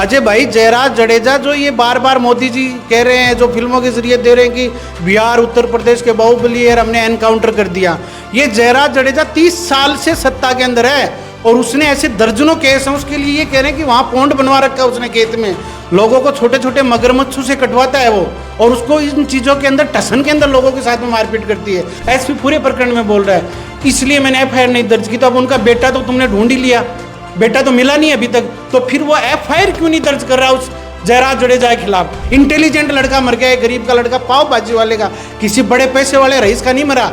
अजय भाई, जयराज जडेजा जो ये बार बार मोदी जी कह रहे हैं, जो फिल्मों के जरिए दे रहे हैं कि बिहार उत्तर प्रदेश के बाहुबली है, हमने एनकाउंटर कर दिया। ये जयराज जडेजा 30 साल से सत्ता के अंदर है और उसने ऐसे दर्जनों केस हैं उसके लिए। ये कह रहे हैं कि वहाँ पौंड बनवा रखा है उसने खेत में, लोगों को छोटे छोटे मगरमच्छों से कटवाता है वो, और उसको इन चीज़ों के अंदर टसन के अंदर लोगों के साथ में मारपीट करती है। एसपी पूरे प्रकरण में बोल रहा है इसलिए मैंने एफआईआर नहीं दर्ज की। तो अब उनका बेटा तो तुमने ढूंढ ही लिया, बेटा तो मिला नहीं अभी तक, तो फिर वो एफआईआर क्यों नहीं दर्ज कर रहा उस जयराज जडेजा के खिलाफ? इंटेलिजेंट लड़का मर गया है, गरीब का लड़का, पाव भाजी वाले का, किसी बड़े पैसे वाले रईस का नहीं मरा।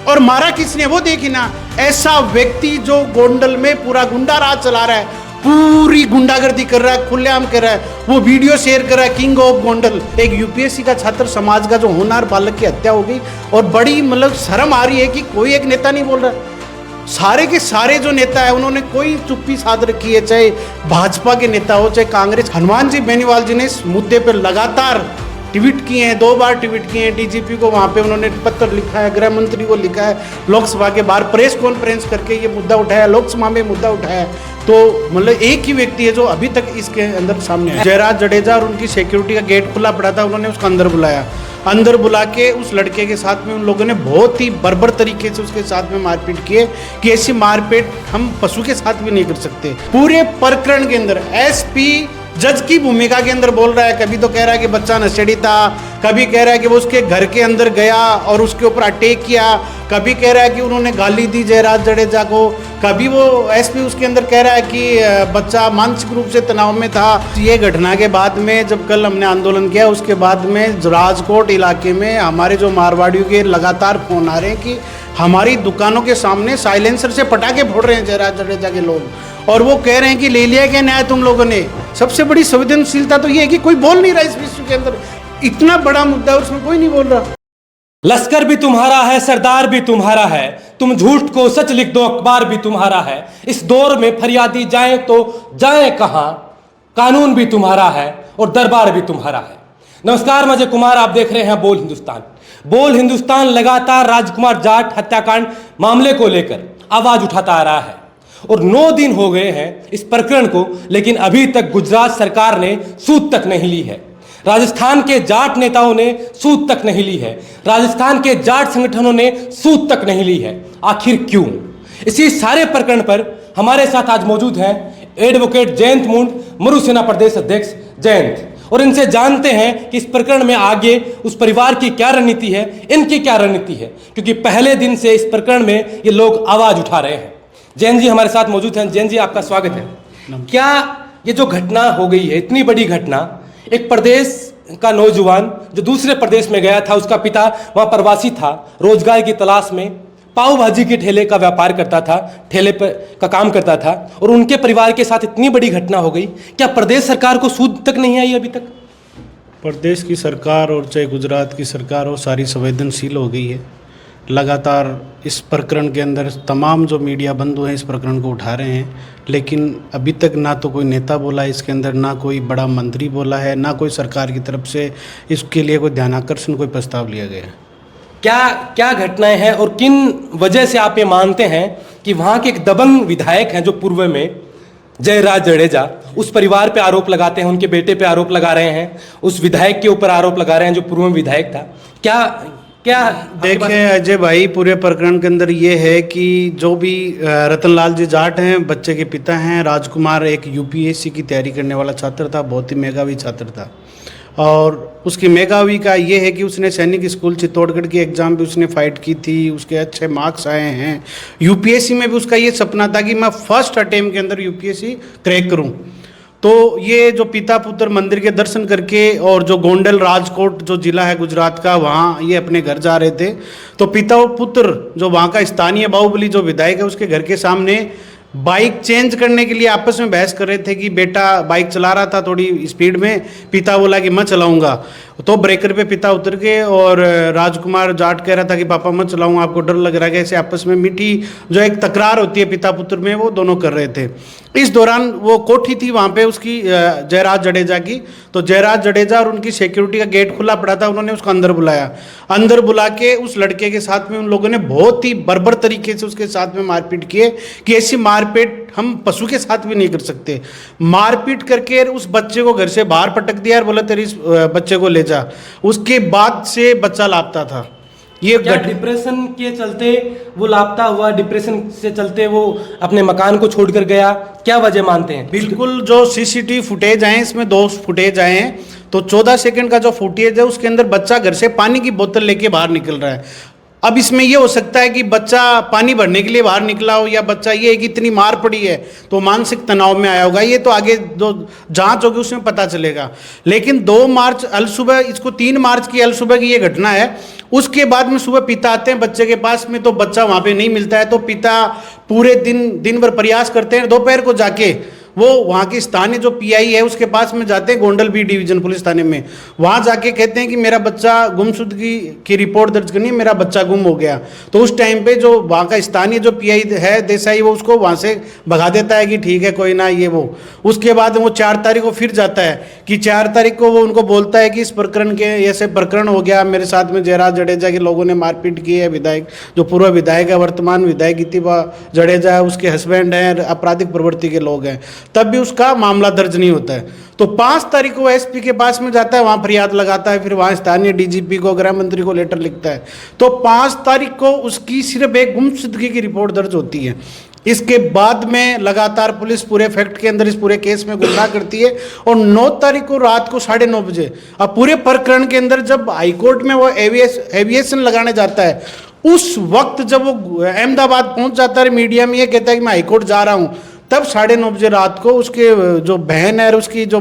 और मारा किसने वो देखी ना। ऐसा व्यक्ति जो गोंडल में पूरा गुंडा राज चला रहा है, पूरी गुंडागर्दी कर रहा है, खुलेआम कर रहा है, वो वीडियो शेयर कर रहा है, किंग ऑफ गोंडल। एक यूपीएससी का छात्र समाज का जो होनहार बालक की हत्या हो गई, और बड़ी मतलब शर्म आ रही है कि कोई एक नेता नहीं बोल रहा। सारे के सारे जो नेता है उन्होंने कोई चुप्पी साध रखी है, चाहे भाजपा के नेता हो चाहे कांग्रेस। हनुमान जी बेनीवाल जी ने इस मुद्दे पर लगातार ट्वीट किए हैं, 2 बार ट्वीट किए हैं। डीजीपी को वहाँ पे उन्होंने पत्र लिखा है, गृह मंत्री को लिखा है, लोकसभा के बाहर प्रेस कॉन्फ्रेंस करके ये मुद्दा उठाया, लोकसभा में मुद्दा उठाया। तो मतलब एक ही व्यक्ति है जो अभी तक इसके अंदर सामने आया। जयराज जडेजा और उनकी सिक्योरिटी का गेट खुला पड़ा था, उन्होंने उसको अंदर बुलाया। अंदर बुला के उस लड़के के साथ में उन लोगों ने बहुत ही बर्बर तरीके से उसके साथ में मारपीट किए कि ऐसी मारपीट हम पशु के साथ भी नहीं कर सकते। पूरे प्रकरण के अंदर एसपी जज की भूमिका के अंदर बोल रहा है। कभी तो कह रहा है कि बच्चा नशेड़ी था, कभी कह रहा है कि वो उसके घर के अंदर गया और उसके ऊपर अटैक किया, कभी कह रहा है कि उन्होंने गाली दी जयराज जडेजा को, कभी वो एसपी उसके अंदर कह रहा है कि बच्चा मानसिक रूप से तनाव में था। ये घटना के बाद में जब कल हमने आंदोलन किया, उसके बाद में राजकोट इलाके में हमारे जो मारवाड़ियों के लगातार फोन आ रहे हैं कि हमारी दुकानों के सामने साइलेंसर से पटाखे फोड़ रहे हैं जयराज जडेजा के लोग, और वो कह रहे हैं कि ले लिया क्या न्याय तुम लोगों ने। सबसे बड़ी संवेदनशीलता तो ये है कि कोई बोल नहीं रहा इस विश्व के अंदर। इतना बड़ा मुद्दा है उसमें कोई नहीं बोल रहा। लश्कर भी तुम्हारा है, सरदार भी तुम्हारा है, तुम झूठ को सच लिख दो, अखबार भी तुम्हारा है। इस दौर में फरियादी जाए तो जाए कहां, कानून भी तुम्हारा है और दरबार भी तुम्हारा है। नमस्कार, मैं अजय कुमार, आप देख रहे हैं बोल हिंदुस्तान। बोल हिंदुस्तान लगातार राजकुमार जाट हत्याकांड मामले को लेकर आवाज उठाता आ रहा है और 9 दिन हो गए हैं इस प्रकरण को, लेकिन अभी तक गुजरात सरकार ने सूद तक नहीं ली है। राजस्थान के जाट नेताओं ने सूद तक नहीं ली है, राजस्थान के जाट संगठनों ने सूद तक नहीं ली है। आखिर क्यों? इसी सारे प्रकरण पर हमारे साथ आज मौजूद हैं एडवोकेट जयंत मुंड, मरु सेना प्रदेश अध्यक्ष। जयंत, और इनसे जानते हैं कि इस प्रकरण में आगे उस परिवार की क्या रणनीति है, इनकी क्या रणनीति है, क्योंकि पहले दिन से इस प्रकरण में ये लोग आवाज उठा रहे हैं। जैन जी हमारे साथ मौजूद हैं। जैन जी, आपका स्वागत है। क्या ये जो घटना हो गई है, इतनी बड़ी घटना, एक प्रदेश का नौजवान जो दूसरे प्रदेश में गया था, उसका पिता वहाँ प्रवासी था, रोजगार की तलाश में पाव भाजी के ठेले का व्यापार करता था, ठेले पर का काम करता था, और उनके परिवार के साथ इतनी बड़ी घटना हो गई। क्या प्रदेश सरकार को सूद तक नहीं आई अभी तक? प्रदेश की सरकार और चाहे गुजरात की सरकार हो, सारी संवेदनशील हो गई है। लगातार इस प्रकरण के अंदर तमाम जो मीडिया बंधु हैं इस प्रकरण को उठा रहे हैं, लेकिन अभी तक ना तो कोई नेता बोला है इसके अंदर, ना कोई बड़ा मंत्री बोला है, ना कोई सरकार की तरफ से इसके लिए कोई ध्यानाकर्षण, कोई प्रस्ताव लिया गया है। क्या क्या घटनाएं हैं और किन वजह से आप ये मानते हैं कि वहाँ के एक दबंग विधायक हैं जो पूर्व में जयराज जडेजा, उस परिवार पे आरोप लगाते हैं, उनके बेटे पे आरोप लगा रहे हैं, उस विधायक के ऊपर आरोप लगा रहे हैं जो पूर्व में विधायक था? क्या देखें अजय भाई, पूरे प्रकरण के अंदर ये है कि जो भी रतनलाल जी जाट हैं, बच्चे के पिता हैं, राजकुमार एक यूपीएससी की तैयारी करने वाला छात्र था, बहुत ही मेधावी छात्र था, और उसकी मेधावी का ये है कि उसने सैनिक स्कूल चित्तौड़गढ़ की एग्ज़ाम भी उसने फाइट की थी, उसके अच्छे मार्क्स आए हैं। यूपीएससी में भी उसका ये सपना था कि मैं फर्स्ट अटेम्प्ट के अंदर यूपीएससी क्रैक करूं। तो ये जो पिता पुत्र मंदिर के दर्शन करके, और जो गोंडल राजकोट जो जिला है गुजरात का, वहाँ ये अपने घर जा रहे थे, तो पिता और पुत्र जो वहाँ का स्थानीय बाहुबली जो विधायक है उसके घर के सामने बाइक चेंज करने के लिए आपस में बहस कर रहे थे कि बेटा बाइक चला रहा था थोड़ी स्पीड में, पिता बोला कि मैं चलाऊंगा। तो ब्रेकर पे पिता उतर गए और राजकुमार जाट कह रहा था कि पापा मत चलाऊं, आपको डर लग रहा है। ऐसे आपस में मीठी जो एक तकरार होती है पिता पुत्र में, वो दोनों कर रहे थे। इस दौरान वो कोठी थी वहाँ पे उसकी जयराज जडेजा की, तो जयराज जडेजा और उनकी सिक्योरिटी का गेट खुला पड़ा था, उन्होंने उसको अंदर बुलाया। अंदर बुला के उस लड़के के साथ में उन लोगों ने बहुत ही बर्बर तरीके से उसके साथ में मारपीट किए कि ऐसी मारपीट हम पशु के साथ भी नहीं कर सकते। मारपीट करके उस बच्चे को घर से बाहर पटक दिया और बोला तेरे इस बच्चे को ले जा। उसके बाद से बच्चा लापता था। ये क्या डिप्रेशन के चलते वो लापता हुआ, डिप्रेशन से चलते वो अपने मकान को छोड़कर गया, क्या वजह मानते हैं? बिल्कुल, जो सीसीटीवी फुटेज आए इसमें 2 फुटेज आए हैं, तो 14 सेकंड का जो फुटेज है उसके अंदर बच्चा घर से पानी की बोतल लेके बाहर निकल रहा है। अब इसमें ये हो सकता है कि बच्चा पानी भरने के लिए बाहर निकला हो, या बच्चा ये है कि इतनी मार पड़ी है तो मानसिक तनाव में आया होगा। ये तो आगे जो जांच होगी उसमें पता चलेगा। लेकिन 2 मार्च अल सुबह, इसको 3 मार्च की अल सुबह की ये घटना है। उसके बाद में सुबह पिता आते हैं बच्चे के पास में, तो बच्चा वहाँ पे नहीं मिलता है। तो पिता पूरे दिन भर प्रयास करते हैं। दोपहर को जाके वो वहाँ की स्थानीय जो पीआई है उसके पास में जाते हैं, गोंडल बी डिवीजन पुलिस थाने में। वहाँ जाके कहते हैं कि मेरा बच्चा गुमशुदगी की रिपोर्ट दर्ज करनी है, मेरा बच्चा गुम हो गया। तो उस टाइम पे जो वहाँ का स्थानीय जो पीआई है देसाई, वो उसको वहाँ से भगा देता है कि ठीक है कोई ना, ये वो। उसके बाद वो 4 तारीख को फिर जाता है कि 4 तारीख को वो उनको बोलता है कि इस प्रकरण के ऐसे प्रकरण हो गया, मेरे साथ में जयराज जडेजा के लोगों ने मारपीट की है। विधायक जो पूर्व विधायक है, वर्तमान विधायक गीतिबा जडेजा है, उसके हस्बैंड हैं, आपराधिक प्रवृत्ति के लोग हैं, तब भी उसका मामला दर्ज नहीं होता है। तो 5 तारीख को एसपी के पास में जाता है, वहां फरियाद लगाता है, फिर वहां स्थानीय डीजीपी को, गृह मंत्री को लेटर लिखता है। तो 5 तारीख को उसकी सिर्फ एक गुमशुदगी की रिपोर्ट दर्ज होती है। इसके बाद में लगातार पुलिस पूरे फैक्ट के अंदर इस पूरे केस में गुमराह करती है। और 9 तारीख को रात को 9:30 बजे, अब पूरे प्रकरण के अंदर जब हाईकोर्ट में वो एविएशन लगाने जाता है, उस वक्त जब वो अहमदाबाद पहुंच जाता है, मीडिया में ये कहता है कि मैं हाईकोर्ट जा रहा हूं, तब 9:30 बजे रात को उसके जो बहन है और उसकी जो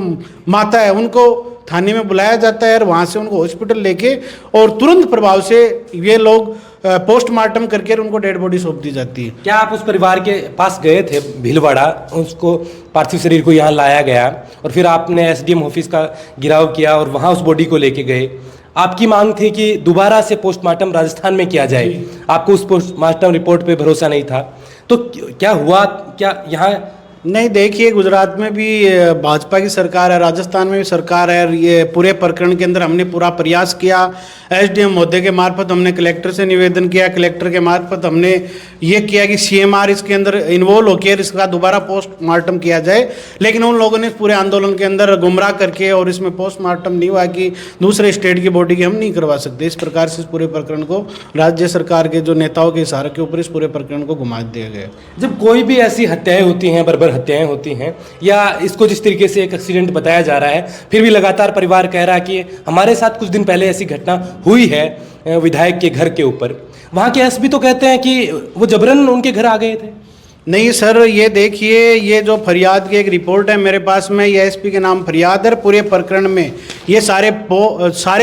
माता है उनको थाने में बुलाया जाता है और वहाँ से उनको हॉस्पिटल लेके और तुरंत प्रभाव से ये लोग पोस्टमार्टम करके उनको डेड बॉडी सौंप दी जाती है। क्या आप उस परिवार के पास गए थे भीलवाड़ा, उसको पार्थिव शरीर को यहाँ लाया गया और फिर आपने एसडीएम ऑफिस का घेराव किया और वहाँ उस बॉडी को लेके गए? आपकी मांग थी कि दोबारा से पोस्टमार्टम राजस्थान में किया जाए, आपको उस पोस्टमार्टम रिपोर्ट पे भरोसा नहीं था, तो क्या हुआ? क्या यहाँ नहीं, देखिए गुजरात में भी भाजपा की सरकार है, राजस्थान में भी सरकार है। ये पूरे प्रकरण के अंदर हमने पूरा प्रयास किया। एसडीएम महोदय के मार्फत हमने कलेक्टर से निवेदन किया, कलेक्टर के मार्फत हमने ये किया कि सीएमआर इसके अंदर इन्वॉल्व होकर इसका दोबारा पोस्टमार्टम किया जाए। लेकिन उन लोगों ने इस पूरे आंदोलन के अंदर गुमराह करके और इसमें पोस्टमार्टम नहीं हुआ कि दूसरे स्टेट की बॉडी की हम नहीं करवा सकते। इस प्रकार से इस पूरे प्रकरण को राज्य सरकार के जो नेताओं के इशारे के ऊपर इस पूरे प्रकरण को घुमा दिया गया। जब कोई भी ऐसी हत्याएं होती हैं, बर्बर हत्याएं होती हैं, या इसको जिस तरीके से एक एक्सीडेंट बताया जा रहा है, फिर भी लगातार परिवार कह रहा है कि हमारे साथ कुछ दिन पहले ऐसी घटना हुई है विधायक के घर के ऊपर, वहाँ के एसपी तो कहते हैं कि वो जबरन उनके घर आ गए थे। नहीं सर, ये देखिए, ये जो फरियाद की एक रिपोर्ट है मेरे पास में, ये एसपी के नाम फरियाद है। पूरे प्रकरण में ये सारे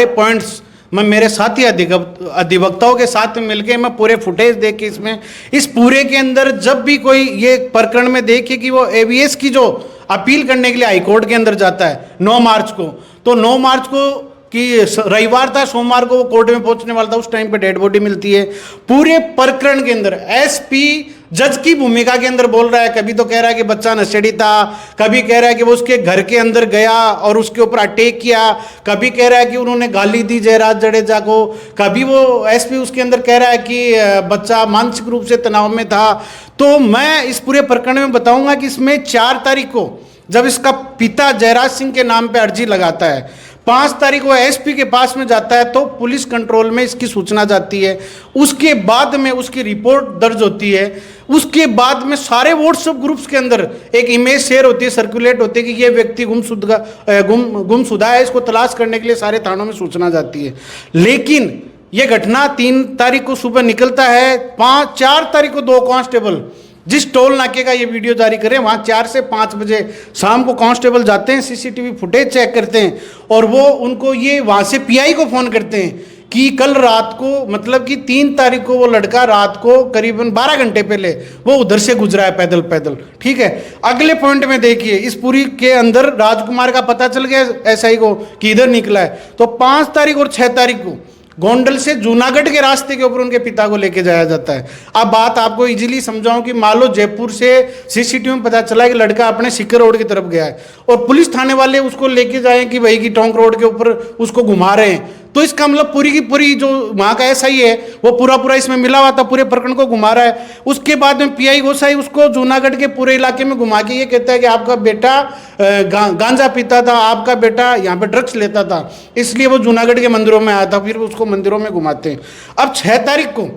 पॉइंट्स मैं मेरे साथी अधिवक्ताओं के साथ में मिलके मैं पूरे फुटेज देख के इसमें इस पूरे के अंदर जब भी कोई ये प्रकरण में देखिए कि वो एवीएस की जो अपील करने के लिए हाईकोर्ट के अंदर जाता है 9 मार्च को, तो 9 मार्च को कि रविवार था, सोमवार को वो कोर्ट में पहुंचने वाला था, उस टाइम पे डेड बॉडी मिलती है। पूरे प्रकरण के अंदर एसपी जज की भूमिका के अंदर बोल रहा है। कभी तो कह रहा है कि बच्चा नशेड़ी था, कभी कह रहा है कि वो उसके घर के अंदर गया और उसके ऊपर अटैक किया, कभी कह रहा है कि उन्होंने गाली दी जयराज जडेजा को, कभी वो एसपी उसके अंदर कह रहा है कि बच्चा मानसिक रूप से तनाव में था। तो मैं इस पूरे प्रकरण में बताऊंगा कि इसमें 4 तारीख को जब इसका पिता जयराज सिंह के नाम पे अर्जी लगाता है, 5 तारीख को एसपी के पास में जाता है, तो पुलिस कंट्रोल में इसकी सूचना जाती है। उसके बाद में उसकी रिपोर्ट दर्ज होती है। उसके बाद में सारे व्हाट्सएप ग्रुप्स के अंदर एक इमेज शेयर होती है, सर्कुलेट होती है कि ये व्यक्ति गुमशुदा है, इसको तलाश करने के लिए सारे थानों में सूचना जाती है। लेकिन ये घटना 3 तारीख को सुबह निकलता है, 4 तारीख को 2 कांस्टेबल जिस टोल नाके का ये वीडियो जारी करें, वहाँ 4 से 5 बजे शाम को कांस्टेबल जाते हैं, सीसीटीवी फुटेज चेक करते हैं और वो उनको ये वहाँ से पीआई को फ़ोन करते हैं कि कल रात को मतलब कि 3 तारीख को वो लड़का रात को करीबन 12 घंटे पहले वो उधर से गुजरा है पैदल पैदल। ठीक है, अगले पॉइंट में देखिए इस पूरी के अंदर राजकुमार का पता चल गया एसआई को कि इधर निकला है, तो 5 तारीख और 6 तारीख को गोंडल से जूनागढ़ के रास्ते के ऊपर उनके पिता को लेके जाया जाता है। अब बात आपको इजीली समझाऊं कि मान लो जयपुर से सीसीटीवी में पता चला कि लड़का अपने सिक्कर रोड की तरफ गया है और पुलिस थाने वाले उसको लेके जाए कि भाई की टोंक रोड के ऊपर उसको घुमा रहे हैं, तो इसका मतलब पूरी की पूरी जो वहाँ का एसआई है वो पूरा इसमें मिला हुआ था, पूरे प्रकरण को घुमा रहा है। उसके बाद में पीआई गोसाई उसको जूनागढ़ के पूरे इलाके में घुमा के ये कहता है कि आपका बेटा गांजा पीता था, आपका बेटा यहाँ पे ड्रग्स लेता था, इसलिए वो जूनागढ़ के मंदिरों में आया था, फिर उसको मंदिरों में घुमाते हैं। अब 6 तारीख को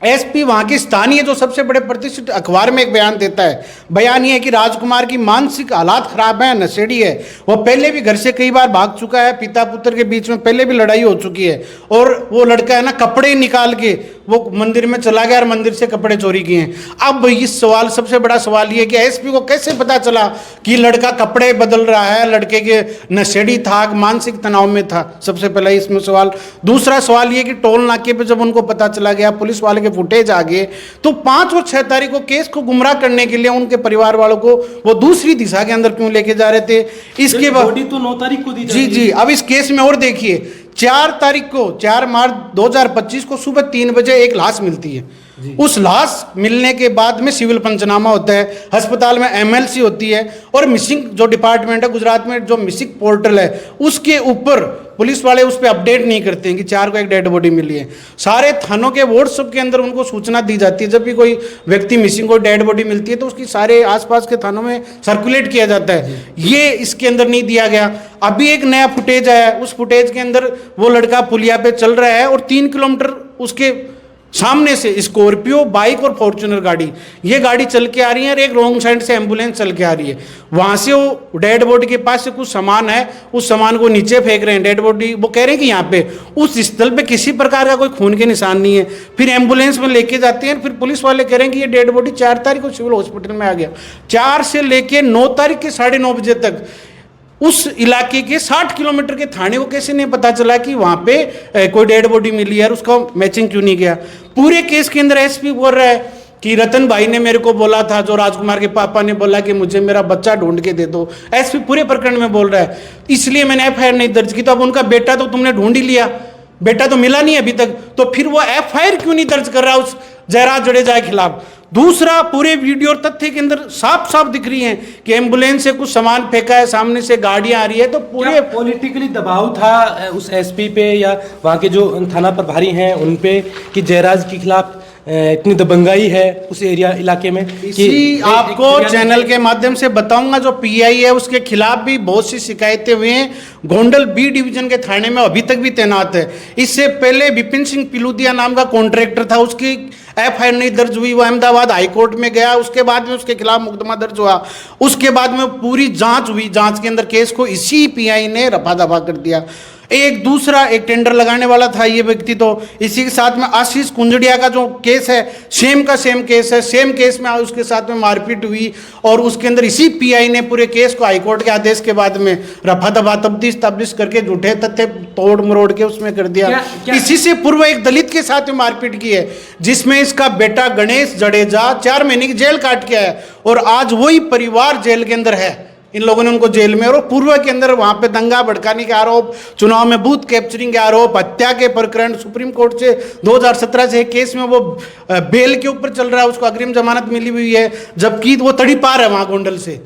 एसपी वहां की स्थानीय जो सबसे बड़े प्रतिष्ठित अखबार में एक बयान देता है। बयान ये है कि राजकुमार की मानसिक हालात खराब है, नशेड़ी है, वो पहले भी घर से कई बार भाग चुका है, पिता पुत्र के बीच में पहले भी लड़ाई हो चुकी है, और वो लड़का है ना कपड़े निकाल के वो मंदिर में चला गया और मंदिर से कपड़े चोरी किए हैं। अब इस सवाल सबसे बड़ा सवाल ये कि एसपी को कैसे पता चला कि लड़का कपड़े बदल रहा है, लड़के के नशेड़ी था, मानसिक तनाव में था, सबसे पहले इसमें सवाल। दूसरा सवाल ये कि टोल नाके पे जब उनको पता चला गया, पुलिस वाले फुटेज आ गए, तो 5 और 6 तारीख को केस को गुमराह करने के लिए उनके परिवार वालों को वो दूसरी दिशा के अंदर क्यों लेके जा रहे थे। इसके बाद बॉडी तो 9 तारीख को दी जी अब इस केस में और देखिए 4 तारीख को 4 मार्च 2025 को सुबह 3 बजे एक लाश मिलती है। उस लाश मिलने के बाद में सिविल पंचनामा होता है, अस्पताल में एमएलसी होती है, और मिसिंग जो डिपार्टमेंट है गुजरात में, जो मिसिंग पोर्टल है उसके ऊपर पुलिस वाले उस पर अपडेट नहीं करते हैं कि 4 को एक डेड बॉडी मिली है। सारे थानों के व्हाट्सएप के अंदर उनको सूचना दी जाती है, जब भी कोई व्यक्ति मिसिंग को डेड बॉडी मिलती है तो उसकी सारे आसपास के थानों में सर्कुलेट किया जाता है। ये इसके अंदर नहीं दिया गया। अभी एक नया फुटेज आया, उस फुटेज के अंदर वो लड़का पुलिया पे चल रहा है और 3 किलोमीटर उसके सामने से स्कॉर्पियो बाइक और फॉर्च्यूनर गाड़ी, ये गाड़ी चल के आ रही है और एक रॉन्ग साइड से एम्बुलेंस चल के आ रही है। वहां से वो डेड बॉडी के पास से कुछ सामान है, उस सामान को नीचे फेंक रहे हैं, डेड बॉडी वो कह रहे हैं कि यहाँ पे उस स्थल पे किसी प्रकार का कोई खून के निशान नहीं है। फिर एम्बुलेंस में लेके जाते हैं, फिर पुलिस वाले कह रहे हैं कि ये डेड बॉडी 4 तारीख को सिविल हॉस्पिटल में आ गया। 4 से लेके 9 तारीख के 9:30 बजे तक उस इलाके के 60 किलोमीटर के थाने को कैसे नहीं पता चला कि वहां पे कोई डेड बॉडी मिली है और उसका मैचिंग क्यों नहीं गया। पूरे केस के अंदर एसपी बोल रहा है कि रतन भाई ने मेरे को बोला था, जो राजकुमार के पापा ने बोला कि मुझे मेरा बच्चा ढूंढ के दे दो। एसपी पूरे प्रकरण में बोल रहा है, इसलिए मैंने एफआईआर नहीं दर्ज की। तो अब उनका बेटा तो तुमने ढूंढ ही लिया, बेटा तो मिला नहीं अभी तक, तो फिर वो एफआईआर क्यों नहीं दर्ज कर रहा उस जयराज जडेजा के खिलाफ। दूसरा, पूरे वीडियो और तथ्य के अंदर साफ साफ दिख रही है कि एम्बुलेंस से कुछ सामान फेंका है, सामने से गाड़ियां आ रही है, तो पूरे पॉलिटिकली दबाव था उस एसपी पे या वहाँ के जो थाना प्रभारी हैं उन पे कि जयराज के खिलाफ इतनी दबंगाई है उस एरिया इलाके में। इसी आपको चैनल के माध्यम से बताऊंगा, जो पीआई है उसके खिलाफ भी बहुत सी शिकायतें हुई हैं, गोंडल बी डिवीजन के थाने में अभी तक भी तैनात है। इससे पहले विपिन सिंह पिलूदिया नाम का कॉन्ट्रैक्टर था, उसकी एफआईआर नहीं दर्ज हुई, वो अहमदाबाद हाईकोर्ट में गया, उसके बाद में उसके खिलाफ मुकदमा दर्ज हुआ, उसके बाद में पूरी जांच हुई, जांच के अंदर केस को इसी पीआई ने रफा दफा कर दिया। एक दूसरा एक टेंडर लगाने वाला था ये व्यक्ति, तो इसी के साथ में आशीष कुंजड़िया का जो केस है सेम का सेम केस है, सेम केस में उसके साथ में मारपीट हुई और उसके अंदर इसी पीआई ने पूरे केस को हाईकोर्ट के आदेश के बाद में रफा दफा तब्दीश करके झूठे तथ्य तोड़ मरोड़ के उसमें कर दिया। इसी से पूर्व एक दलित के साथ में मारपीट की है, जिसमें इसका बेटा गणेश जडेजा 4 महीने की जेल काट के आया और आज वही परिवार जेल के अंदर है। इन लोगों ने उनको जेल में, और पूर्व के अंदर वहां पे दंगा भड़काने के आरोप, चुनाव में बूथ कैप्चरिंग के आरोप, हत्या के प्रकरण, सुप्रीम कोर्ट से 2017 से एक केस में वो बेल के ऊपर चल रहा है, उसको अग्रिम जमानत मिली हुई है, जबकि वो तड़ीपार है वहां गोंडल से।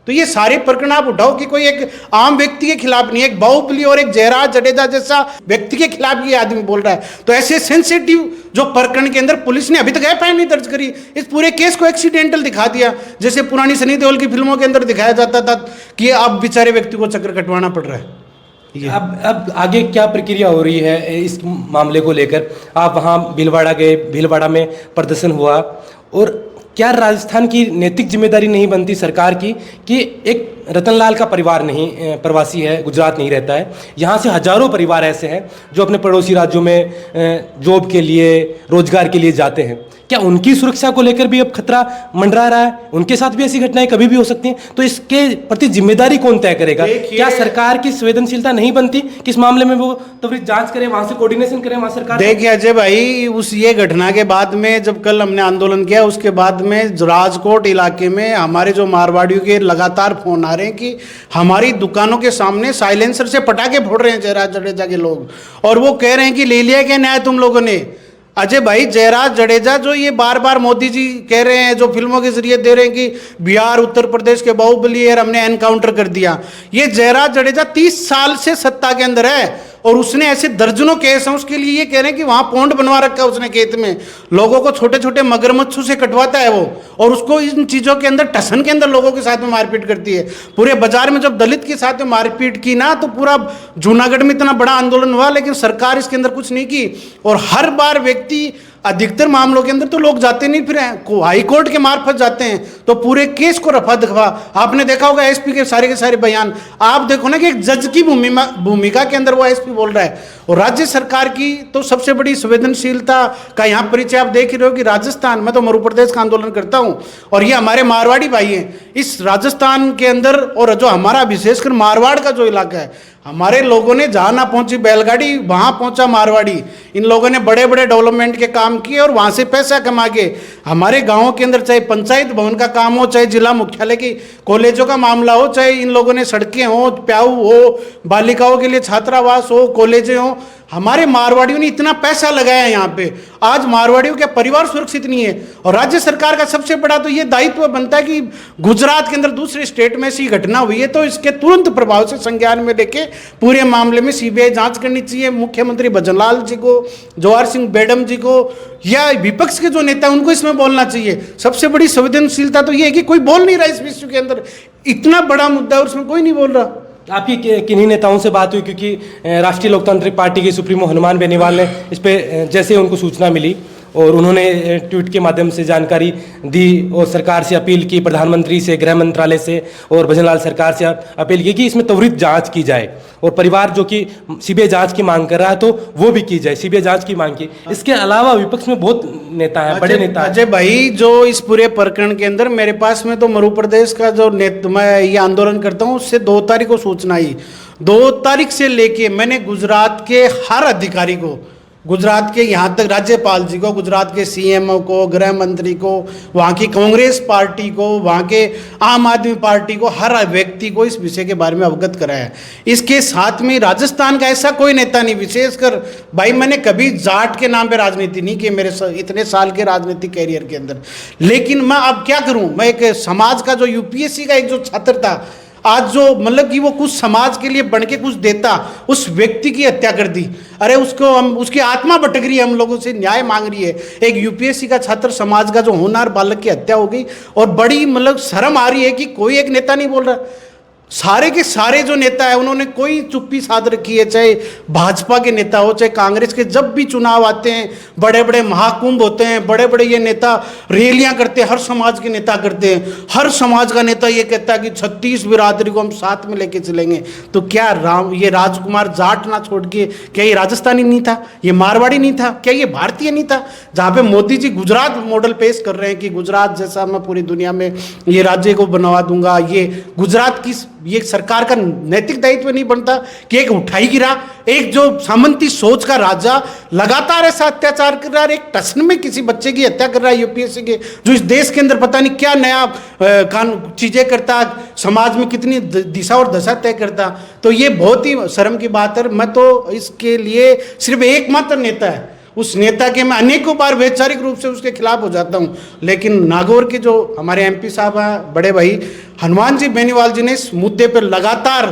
तो ये सारे प्रकरण आप उठाओ कि कोई एक आम व्यक्ति के खिलाफ नहीं, एक बाहुबली और एक जयराज जडेजा जैसा व्यक्ति के खिलाफ ये आदमी बोल रहा है। तो ऐसे सेंसिटिव जो प्रकरण के अंदर पुलिस ने अभी तक एफआईआर नहीं दर्ज करी, इस पूरे केस को एक्सीडेंटल दिखा दिया, जैसे पुरानी सनी देओल की फिल्मों के अंदर दिखाया जाता था कि अब बेचारे व्यक्ति को चक्कर कटवाना पड़ रहा है। अब आगे क्या प्रक्रिया हो रही है इस मामले को लेकर? आप वहाँ भीलवाड़ा गए, भीलवाड़ा में प्रदर्शन हुआ, और क्या राजस्थान की नैतिक जिम्मेदारी नहीं बनती सरकार की कि एक रतनलाल का परिवार नहीं प्रवासी है, गुजरात नहीं रहता है, यहाँ से हजारों परिवार ऐसे हैं जो अपने पड़ोसी राज्यों में जॉब के लिए, रोजगार के लिए जाते हैं। क्या उनकी सुरक्षा को लेकर भी अब खतरा मंडरा रहा है? उनके साथ भी ऐसी घटनाएं कभी भी हो सकती हैं, तो इसके प्रति जिम्मेदारी कौन तय करेगा? क्या सरकार की संवेदनशीलता नहीं बनती कि इस मामले में वो त्वरित जांच करें, वहां से कोऑर्डिनेशन करें वहां सरकार? देखिए अजय भाई, उस ये घटना के बाद में जब कल हमने आंदोलन किया, उसके बाद में राजकोट इलाके में हमारे जो मारवाड़ियों के लगातार फोन आ रहे हैं कि हमारी दुकानों के सामने साइलेंसर से पटाखे फोड़ रहे हैं जयराज जडेजा के लोग, और वो कह रहे हैं कि ले लिया क्या न्याय तुम लोगों ने। अजय भाई, जयराज जडेजा जो ये बार बार मोदी जी कह रहे हैं, जो फिल्मों के जरिए दे रहे हैं कि बिहार उत्तर प्रदेश के बाहुबली है, हमने एनकाउंटर कर दिया, ये जयराज जडेजा 30 साल से सत्ता के अंदर है और उसने ऐसे दर्जनों केस हैं उसके लिए। ये कह रहे हैं कि वहां पौंड बनवा रखा है उसने खेत में, लोगों को छोटे छोटे मगरमच्छों से कटवाता है वो, और उसको इन चीजों के अंदर टसन के अंदर लोगों के साथ में मारपीट करती है। पूरे बाजार में जब दलित के साथ में मारपीट की ना, तो पूरा जूनागढ़ में इतना बड़ा आंदोलन हुआ, लेकिन सरकार इसके अंदर कुछ नहीं की। और हर बार व्यक्ति, अधिकतर मामलों के अंदर तो लोग जाते नहीं फिर हाई कोर्ट के मार्फत जाते हैं, तो पूरे केस को रफा दफा। आपने देखा होगा एसपी के सारे बयान, आप देखो ना कि एक जज की भूमिका के अंदर वो एसपी बोल रहा है। और राज्य सरकार की तो सबसे बड़ी संवेदनशीलता का यहाँ परिचय आप देख ही रहे हो कि राजस्थान, मैं तो मध्य प्रदेश का आंदोलन करता हूँ और ये हमारे मारवाड़ी भाई हैं इस राजस्थान के अंदर, और जो हमारा विशेषकर मारवाड़ का जो इलाका है, हमारे लोगों ने जहाँ ना पहुंची बैलगाड़ी वहाँ पहुंचा मारवाड़ी। इन लोगों ने बड़े बड़े डेवलपमेंट के काम किए और वहाँ से पैसा कमा के हमारे गाँव के अंदर, चाहे पंचायत भवन का काम हो, चाहे जिला मुख्यालय की कॉलेजों का मामला हो, चाहे इन लोगों ने सड़कें हो, प्याऊ हो, बालिकाओं के लिए छात्रावास हो, कॉलेजें हो, हमारे मारवाड़ियों ने इतना पैसा लगाया यहाँ पे। आज मारवाड़ियों के परिवार सुरक्षित नहीं है। और राज्य सरकार का सबसे बड़ा तो ये दायित्व बनता है कि गुजरात के अंदर दूसरे स्टेट में ऐसी घटना हुई है तो इसके तुरंत प्रभाव से संज्ञान में लेके पूरे मामले में सीबीआई जांच करनी चाहिए। मुख्यमंत्री भजनलाल जी को, जवाहर सिंह बेडम जी को, या विपक्ष के जो नेता उनको इसमें बोलना चाहिए। सबसे बड़ी संवेदनशीलता तो ये है कि कोई बोल नहीं रहा इस विषय के अंदर, इतना बड़ा मुद्दा है और उसमें कोई नहीं बोल रहा। आपकी किन्हीं नेताओं से बात हुई? क्योंकि राष्ट्रीय लोकतांत्रिक पार्टी के सुप्रीमो हनुमान बेनीवाल ने इस पे जैसे उनको सूचना मिली और उन्होंने ट्वीट के माध्यम से जानकारी दी और सरकार से अपील की, प्रधानमंत्री से, गृह मंत्रालय से और भजनलाल सरकार से अपील की कि इसमें त्वरित जांच की जाए, और परिवार जो कि सीबीआई जांच की मांग कर रहा है तो वो भी की जाए, सीबीआई जांच की मांग की। इसके अलावा विपक्ष में बहुत नेता है, बड़े नेता। अजय भाई, जो इस पूरे प्रकरण के अंदर मेरे पास में तो मध्य प्रदेश का जो मैं ये आंदोलन करता हूँ उससे 2 तारीख को सूचना आई। 2 तारीख से लेके मैंने गुजरात के हर अधिकारी को, गुजरात के यहाँ तक राज्यपाल जी को, गुजरात के सीएमओ को, गृह मंत्री को, वहाँ की कांग्रेस पार्टी को, वहाँ के आम आदमी पार्टी को, हर व्यक्ति को इस विषय के बारे में अवगत कराया। इसके साथ में राजस्थान का ऐसा कोई नेता नहीं, विशेषकर भाई मैंने कभी जाट के नाम पे राजनीति नहीं की मेरे इतने साल के राजनीतिक कैरियर के अंदर, लेकिन मैं अब क्या करूँ, मैं एक समाज का जो यूपीएससी का एक जो छात्र था, आज जो मतलब कि वो कुछ समाज के लिए बन के कुछ देता, उस व्यक्ति की हत्या कर दी। अरे उसको हम, उसकी आत्मा भटक रही है, हम लोगों से न्याय मांग रही है। एक यूपीएससी का छात्र समाज का जो होनहार बालक की हत्या हो गई और बड़ी मतलब शर्म आ रही है कि कोई एक नेता नहीं बोल रहा। सारे के सारे जो नेता है उन्होंने कोई चुप्पी साध रखी है, चाहे भाजपा के नेता हो, चाहे कांग्रेस के। जब भी चुनाव आते हैं, बड़े बड़े महाकुंभ होते हैं, बड़े बड़े ये नेता रैलियां करते हैं, हर समाज के नेता करते हैं। हर समाज का नेता ये कहता है कि 36 बिरादरी को हम साथ में लेके चलेंगे। तो क्या ये राजकुमार जाट ना छोड़ के, क्या ये राजस्थानी नहीं था, ये मारवाड़ी नहीं था, क्या ये भारतीय नहीं था? जहाँ पे मोदी जी गुजरात मॉडल पेश कर रहे हैं कि गुजरात जैसा मैं पूरी दुनिया में ये राज्य को बनवा दूंगा, ये गुजरात की ये सरकार का नैतिक दायित्व नहीं बनता कि एक उठाई गिरा, एक जो सामंती सोच का राजा लगातार ऐसा अत्याचार कर रहा है, एक टसन में किसी बच्चे की हत्या कर रहा है यूपीएससी के, जो इस देश के अंदर पता नहीं क्या नया कानून चीजें करता, समाज में कितनी दिशा और दशा तय करता। तो ये बहुत ही शर्म की बात है। मैं तो इसके लिए सिर्फ एकमात्र नेता है, उस नेता के मैं अनेकों बार वैचारिक रूप से उसके खिलाफ हो जाता हूं, लेकिन नागौर के जो हमारे एमपी साहब हैं, बड़े भाई हनुमान जी बेनीवाल जी ने इस मुद्दे पर लगातार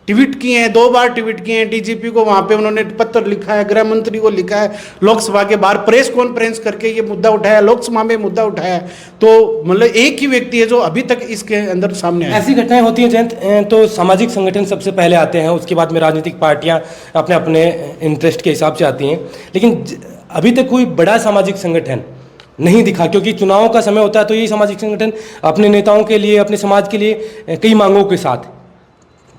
ट्वीट किए हैं, 2 बार ट्वीट किए हैं। डीजीपी को वहाँ पे उन्होंने पत्र लिखा है, गृह मंत्री को लिखा है, लोकसभा के बाहर प्रेस कॉन्फ्रेंस करके ये मुद्दा उठाया, लोकसभा में मुद्दा उठाया। तो मतलब एक ही व्यक्ति है जो अभी तक इसके अंदर सामने आया। ऐसी घटनाएं होती हैं जयंत, तो सामाजिक संगठन सबसे पहले आते हैं, उसके बाद में राजनीतिक पार्टियां अपने अपने इंटरेस्ट के हिसाब से आती हैं, लेकिन अभी तक कोई बड़ा सामाजिक संगठन नहीं दिखा, क्योंकि चुनावों का समय होता है तो ये सामाजिक संगठन अपने नेताओं के लिए, अपने समाज के लिए कई मांगों के साथ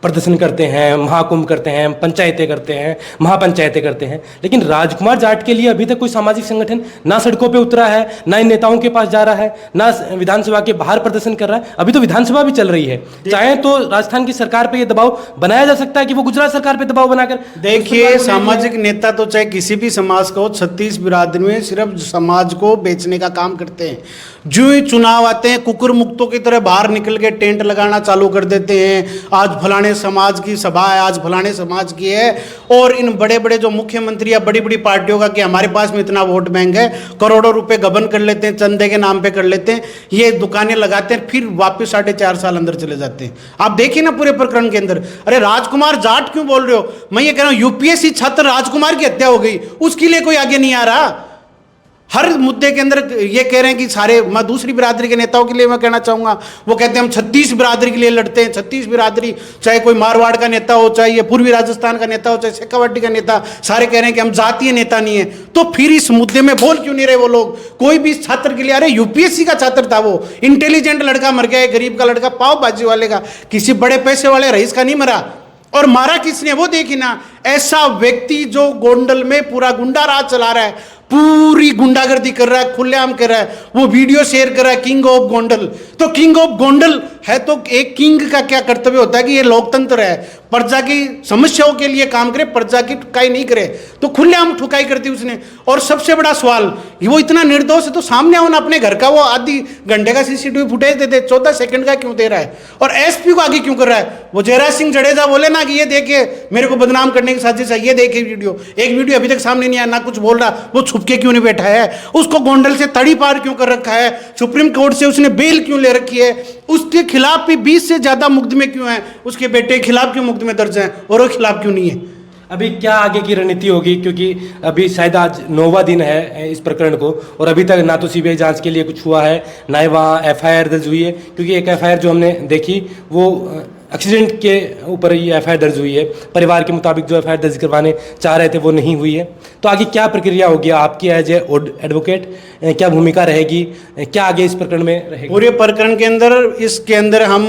प्रदर्शन करते हैं, महाकुंभ करते हैं, पंचायतें करते हैं, महापंचायतें करते हैं, लेकिन राजकुमार जाट के लिए अभी तक कोई सामाजिक संगठन ना सड़कों पे उतरा है, ना इन नेताओं के पास जा रहा है, ना विधानसभा के बाहर प्रदर्शन कर रहा है। अभी तो विधानसभा भी चल रही है। चाहे तो राजस्थान की सरकार पे ये दबाव बनाया जा सकता है कि वो गुजरात सरकार पे दबाव बनाकर, देखिए सामाजिक नेता तो चाहे किसी भी समाज का हो, 36 बिरादरी में सिर्फ समाज को बेचने का काम करते हैं। जो ही चुनाव आते हैं कुकुर मुक्तों की तरह बाहर निकल के टेंट लगाना चालू कर देते हैं। आज फलाने समाज की सभा है, आज फलाने समाज की है, और इन बड़े बड़े जो मुख्यमंत्री या बड़ी बड़ी पार्टियों का कि हमारे पास में इतना वोट बैंक है, करोड़ों रुपए गबन कर लेते हैं, चंदे के नाम पे कर लेते हैं, ये दुकानें लगाते हैं, फिर वापस 4.5 साल अंदर चले जाते हैं। आप देखिए ना पूरे प्रकरण के अंदर, अरे राजकुमार जाट क्यों बोल रहे हो? मैं ये कह रहा हूं यूपीएससी छात्र राजकुमार की हत्या हो गई, उसके लिए कोई आगे नहीं आ रहा। हर मुद्दे के अंदर ये कह रहे हैं कि सारे, मैं दूसरी बिरादरी के नेताओं के लिए मैं कहना चाहूंगा, वो कहते हैं हम 36 बिरादरी के लिए लड़ते हैं। 36 बिरादरी, चाहे कोई मारवाड़ का नेता हो, चाहे ये पूर्वी राजस्थान का नेता हो, चाहे शेखावाटी का नेता, सारे कह रहे हैं कि हम जातीय नेता नहीं है। तो फिर इस मुद्दे में बोल क्यों नहीं रहे वो लोग? कोई भी छात्र के लिए, अरे यूपीएससी का छात्र था, वो इंटेलिजेंट लड़का मर गया, गरीब का लड़का, पाव भाजी वाले का, किसी बड़े पैसे वाले रईस का नहीं मरा। और मारा किसने वो देखी ना, ऐसा व्यक्ति जो गोंडल में पूरा गुंडा राज चला रहा है, पूरी गुंडागर्दी कर रहा है, खुलेआम कर रहा है, वो वीडियो शेयर कर रहा है, किंग ऑफ गोंडल। तो किंग ऑफ गोंडल है तो एक किंग का क्या कर्तव्य होता है कि ये लोकतंत्र है, प्रजा की समस्याओं के लिए काम करे, प्रजा की ठुकाई नहीं करे। तो खुलेआम ठुकाई करती उसने। और सबसे बड़ा सवाल, वो इतना निर्दोष है तो सामने आओ ना, अपने घर का वो आधी घंटे का सीसीटीवी फुटेज दे दे, 14 सेकंड का क्यों दे रहा है? और एसपी को आगे क्यों कर रहा है? वो जयराज सिंह जडेजा बोले ना कि ये देखिए मेरे को बदनाम करने की साजिश है, ये देखिए वीडियो, एक वीडियो अभी तक सामने नहीं आया, ना कुछ बोल रहा, वो छुप के क्यों नहीं बैठा है? उसको गोंडल से तड़ी पार क्यों कर रखा है? सुप्रीम कोर्ट से उसने बेल क्यों ले रखी है? उसके खिलाफ भी 20 से ज्यादा मुकदमे क्यों हैं? उसके बेटे के खिलाफ क्यों मुकदमे दर्ज हैं और वो खिलाफ क्यों नहीं है? अभी क्या आगे की रणनीति होगी? क्योंकि अभी शायद आज 9वां दिन है इस प्रकरण को, और अभी तक ना तो सीबीआई जांच के लिए कुछ हुआ है, ना ही वहाँ एफआईआर दर्ज हुई है। क्योंकि एक एफआईआर जो हमने देखी वो एक्सीडेंट के ऊपर ही एफआईआर दर्ज हुई है। परिवार के मुताबिक जो एफआईआर दर्ज करवाने चाह रहे थे वो नहीं हुई है। तो आगे क्या प्रक्रिया होगी आपकी एज ए एडवोकेट? क्या भूमिका रहेगी? क्या आगे इस प्रकरण में रहेगी? पूरे प्रकरण के अंदर, इसके अंदर हम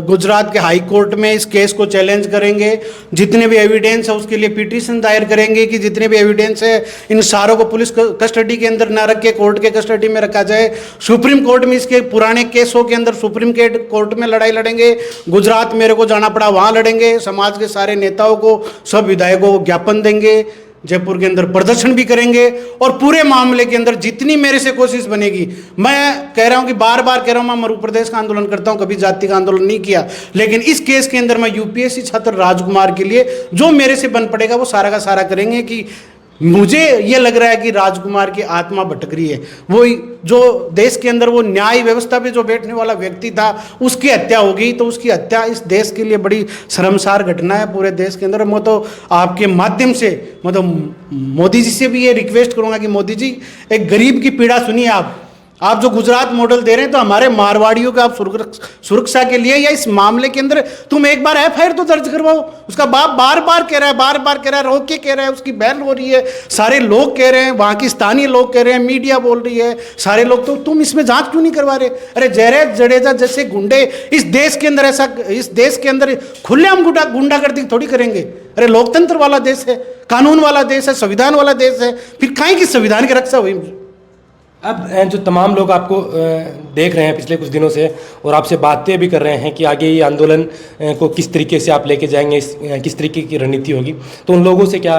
गुजरात के हाई कोर्ट में इस केस को चैलेंज करेंगे। जितने भी एविडेंस है उसके लिए पिटीशन दायर करेंगे कि जितने भी एविडेंस है इन सारों को पुलिस कस्टडी के अंदर ना रख के कोर्ट के कस्टडी में रखा जाए। सुप्रीम कोर्ट में इसके पुराने केसों के अंदर सुप्रीम कोर्ट में लड़ाई लड़ेंगे। गुजरात मेरे को जाना पड़ा वहां लड़ेंगे। समाज के सारे नेताओं को, सब विधायकों को ज्ञापन देंगे। जयपुर के अंदर प्रदर्शन भी करेंगे और पूरे मामले के अंदर जितनी मेरे से कोशिश बनेगी, मैं कह रहा हूं कि बार बार कह रहा हूं, मैं मध्य प्रदेश का आंदोलन करता हूं, कभी जाति का आंदोलन नहीं किया, लेकिन इस केस के अंदर मैं यूपीएससी छात्र राजकुमार के लिए जो मेरे से बन पड़ेगा वो सारा का सारा करेंगे। कि मुझे ये लग रहा है कि राजकुमार की आत्मा भटक रही है। वो जो देश के अंदर वो न्याय व्यवस्था पे जो बैठने वाला व्यक्ति था, उसकी हत्या हो गई। तो उसकी हत्या इस देश के लिए बड़ी शर्मसार घटना है पूरे देश के अंदर। मैं तो आपके माध्यम से मतलब मोदी जी से भी ये रिक्वेस्ट करूंगा कि मोदी जी, एक गरीब की पीड़ा सुनिए। आप जो गुजरात मॉडल दे रहे हैं तो हमारे मारवाड़ियों का आप सुरक्षा के लिए या इस मामले के अंदर तुम एक बार एफआईआर तो दर्ज करवाओ। उसका बाप बार बार कह रहा है, रोक के कह रहा है, उसकी बहन हो रही है, सारे लोग कह रहे हैं, वहां की स्थानीय लोग कह रहे हैं, मीडिया बोल रही है, सारे लोग। तो तुम इसमें जांच क्यों नहीं करवा रहे? अरे जयराज जडेजा जैसे गुंडे इस देश के अंदर, ऐसा इस देश के अंदर खुलेआम गुंडागर्दी थोड़ी करेंगे। अरे लोकतंत्र वाला देश है, कानून वाला देश है, संविधान वाला देश है, फिर काहे की संविधान की रक्षा हुई? अब जो तमाम लोग आपको देख रहे हैं पिछले कुछ दिनों से और आपसे बातें भी कर रहे हैं कि आगे ये आंदोलन को किस तरीके से आप लेके जाएंगे, किस तरीके की रणनीति होगी, तो उन लोगों से क्या?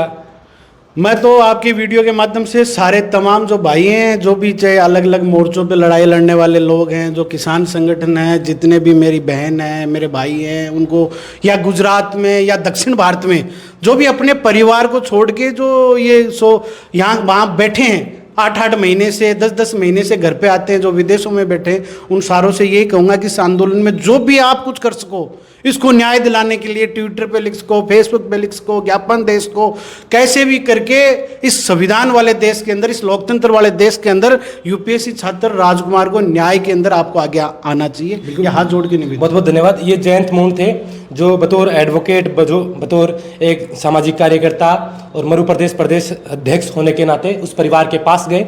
मैं तो आपकी वीडियो के माध्यम से सारे तमाम जो भाई हैं, जो भी चाहे अलग अलग मोर्चों पे लड़ाई लड़ने वाले लोग हैं, जो किसान संगठन हैं, जितने भी मेरी बहन हैं, मेरे भाई हैं, उनको, या गुजरात में या दक्षिण भारत में जो भी अपने परिवार को छोड़ के जो ये यहाँ वहाँ बैठे हैं, 8-8 महीने से, 10-10 महीने से घर पे आते हैं, जो विदेशों में बैठे हैं, उन सारों से यही कहूँगा कि इस आंदोलन में जो भी आप कुछ कर सको, इसको न्याय दिलाने के लिए ट्विटर पे लिख सको, फेसबुक पे लिख सको, ज्ञापन दे सको, कैसे भी करके इस संविधान वाले देश के अंदर, इस लोकतंत्र वाले देश के अंदर यूपीएससी छात्र राजकुमार को न्याय के अंदर आपको आगे आना चाहिए। ये हाथ जोड़ के निवेदन। बहुत बहुत धन्यवाद। ये जयंत मोहन थे जो बतौर एडवोकेट, बतौर एक सामाजिक कार्यकर्ता और मध्य प्रदेश अध्यक्ष होने के नाते उस परिवार के पास गए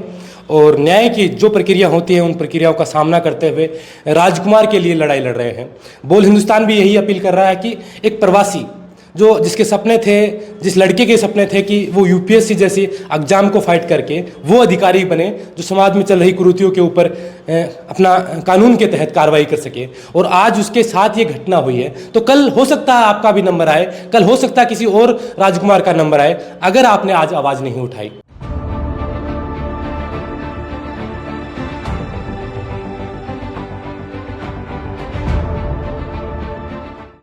और न्याय की जो प्रक्रिया होती है उन प्रक्रियाओं का सामना करते हुए राजकुमार के लिए लड़ाई लड़ रहे हैं। बोल हिंदुस्तान भी यही अपील कर रहा है कि एक प्रवासी जो जिसके सपने थे, जिस लड़के के सपने थे कि वो यूपीएससी जैसी एग्जाम को फाइट करके वो अधिकारी बने जो समाज में चल रही कुरीतियों के ऊपर अपना कानून के तहत कार्रवाई कर सके, और आज उसके साथ ये घटना हुई है, तो कल हो सकता है आपका भी नंबर आए, कल हो सकता है किसी और राजकुमार का नंबर आए, अगर आपने आज आवाज़ नहीं उठाई।